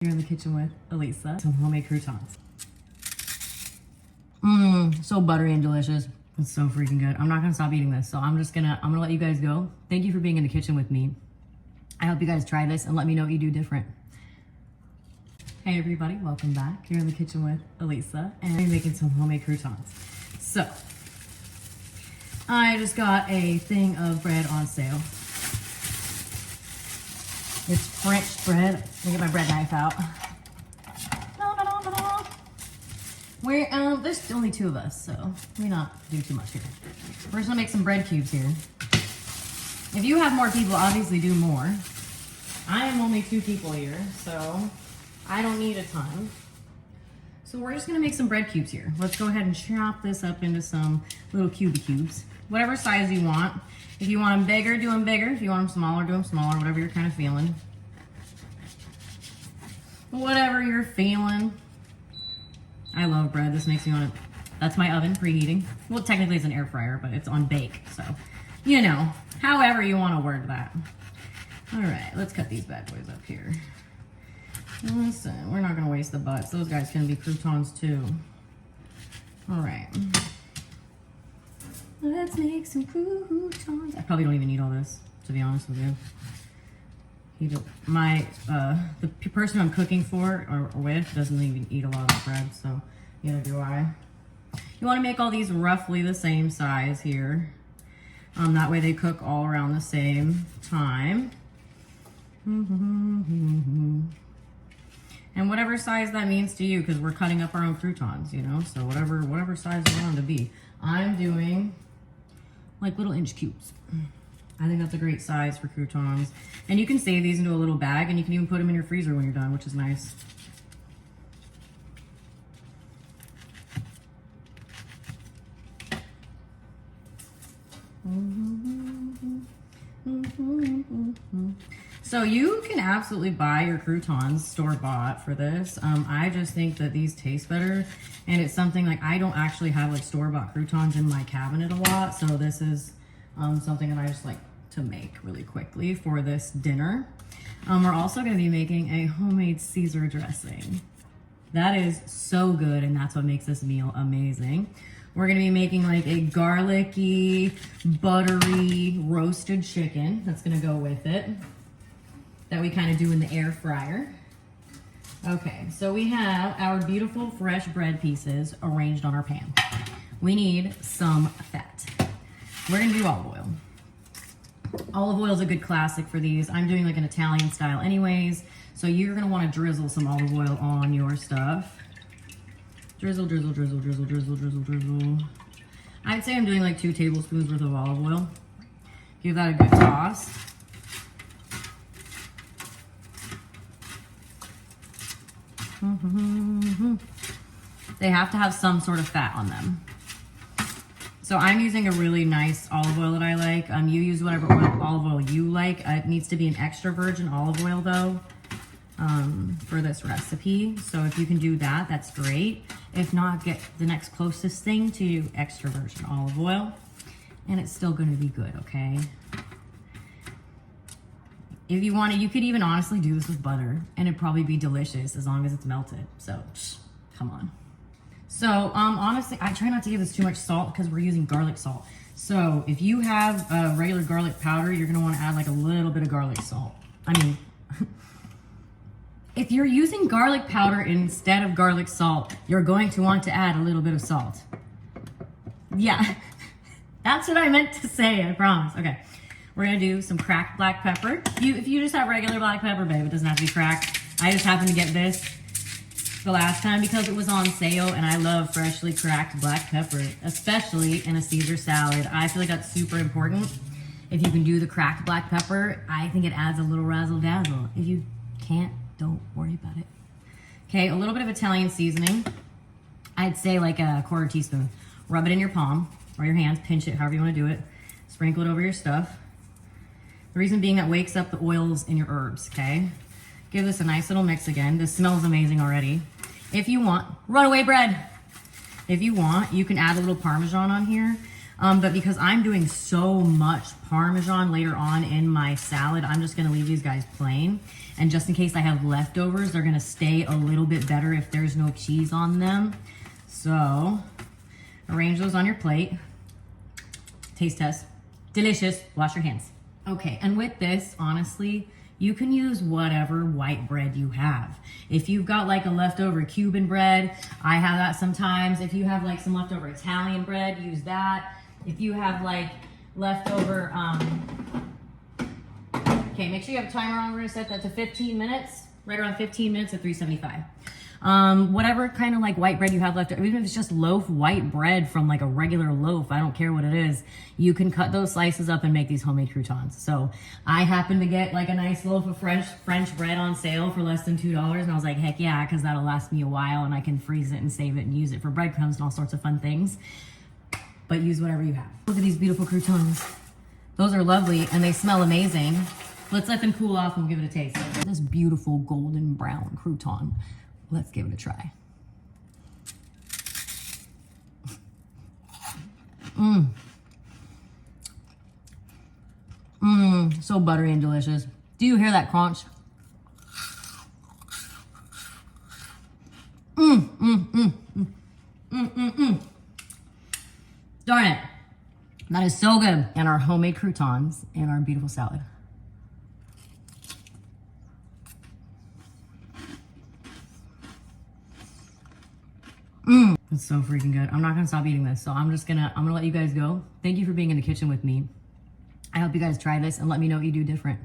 Here in the kitchen with Elisa. Some homemade croutons. So buttery and delicious. It's so freaking good. I'm not gonna stop eating this, so I'm gonna let you guys go. Thank you for being in the kitchen with me. I hope you guys try this and let me know what you do different. Hey everybody, welcome back. Here in the kitchen with Elisa, and I'm making some homemade croutons. So, I just got a thing of bread on sale. It's French bread. Let me get my bread knife out. There's only two of us, so let me not do too much here. We're just gonna make some bread cubes here. If you have more people, obviously do more. I am only 2 people here, so I don't need a ton. So we're just gonna make some bread cubes here. Let's go ahead and chop this up into some little cubes. Whatever size you want. If you want them bigger, do them bigger. If you want them smaller, do them smaller, whatever you're kind of feeling. Whatever you're feeling. I love bread. This makes me want to, that's my oven preheating. Well, technically it's an air fryer, but it's on bake. So, you know, however you want to word that. All right, let's cut these bad boys up here. Listen, we're not going to waste the butts. Those guys can be croutons too. All right. Let's make some croutons. I probably don't even need all this, to be honest with you. The person I'm cooking for or with doesn't even eat a lot of bread, so neither do I. You want to make all these roughly the same size here. That way they cook all around the same time. And whatever size that means to you, because we're cutting up our own croutons, you know, so whatever size you want them to be. I'm doing like little inch cubes. I think that's a great size for croutons. And you can save these into a little bag, and you can even put them in your freezer when you're done, which is nice. So you can absolutely buy your croutons store-bought for this. I just think that these taste better, and it's something like I don't actually have like store-bought croutons in my cabinet a lot, so this is something that I just like to make really quickly for this dinner. We're also going to be making a homemade Caesar dressing. That is so good, and that's what makes this meal amazing. We're going to be making like a garlicky, buttery, roasted chicken that's going to go with it, that we kind of do in the air fryer. Okay, so we have our beautiful fresh bread pieces arranged on our pan. We need some fat. We're going to do olive oil. Olive oil is a good classic for these. I'm doing like an Italian style anyways, so you're going to want to drizzle some olive oil on your stuff. Drizzle, drizzle, drizzle, drizzle, drizzle, drizzle, drizzle. I'd say I'm doing like 2 tablespoons worth of olive oil. Give that a good toss. They have to have some sort of fat on them. So I'm using a really nice olive oil that I like. You use whatever olive oil you like. It needs to be an extra virgin olive oil though, for this recipe. So if you can do that, that's great. If not, get the next closest thing to extra virgin olive oil, and it's still going to be good, okay? If you want to, you could even honestly do this with butter, and it'd probably be delicious as long as it's melted. So, come on. So, honestly, I try not to give this too much salt because we're using garlic salt. So, if you have regular garlic powder, you're going to want to add like a little bit of garlic salt. I mean, if you're using garlic powder instead of garlic salt, you're going to want to add a little bit of salt. Yeah, that's what I meant to say, I promise. Okay, we're going to do some cracked black pepper. If you just have regular black pepper, babe, it doesn't have to be cracked. I just happened to get this the last time because it was on sale, and I love freshly cracked black pepper, especially in a Caesar salad. I feel like that's super important. If you can do the cracked black pepper, I think it adds a little razzle dazzle. If you can't, don't worry about it. Okay, a little bit of Italian seasoning. I'd say like a 1/4 teaspoon. Rub it in your palm or your hands, pinch it, however you want to do it. Sprinkle it over your stuff. The reason being that wakes up the oils in your herbs, okay? Give this a nice little mix again. This smells amazing already. If you want, runaway bread. If you want, you can add a little Parmesan on here. But because I'm doing so much Parmesan later on in my salad, I'm just gonna leave these guys plain. And just in case I have leftovers, they're gonna stay a little bit better if there's no cheese on them. So arrange those on your plate. Taste test. Delicious. Wash your hands. Okay, and with this, honestly, you can use whatever white bread you have. If you've got like a leftover Cuban bread, I have that sometimes. If you have like some leftover Italian bread, use that. If you have like leftover, okay, make sure you have a timer on. We're gonna set that to 15 minutes, right around 15 minutes at 375. Whatever kind of like white bread you have left, even if it's just loaf white bread from like a regular loaf, I don't care what it is, you can cut those slices up and make these homemade croutons. So I happened to get like a nice loaf of French bread on sale for less than $2, and I was like, heck yeah, because that'll last me a while and I can freeze it and save it and use it for breadcrumbs and all sorts of fun things. But use whatever you have. Look at these beautiful croutons. Those are lovely and they smell amazing. Let's let them cool off and we'll give it a taste. This beautiful golden brown crouton. Let's give it a try. So buttery and delicious. Do you hear that crunch? Darn it. That is so good. And our homemade croutons and our beautiful salad. It's so freaking good. I'm not gonna stop eating this, so I'm gonna let you guys go. Thank you for being in the kitchen with me. I hope you guys try this and let me know what you do different.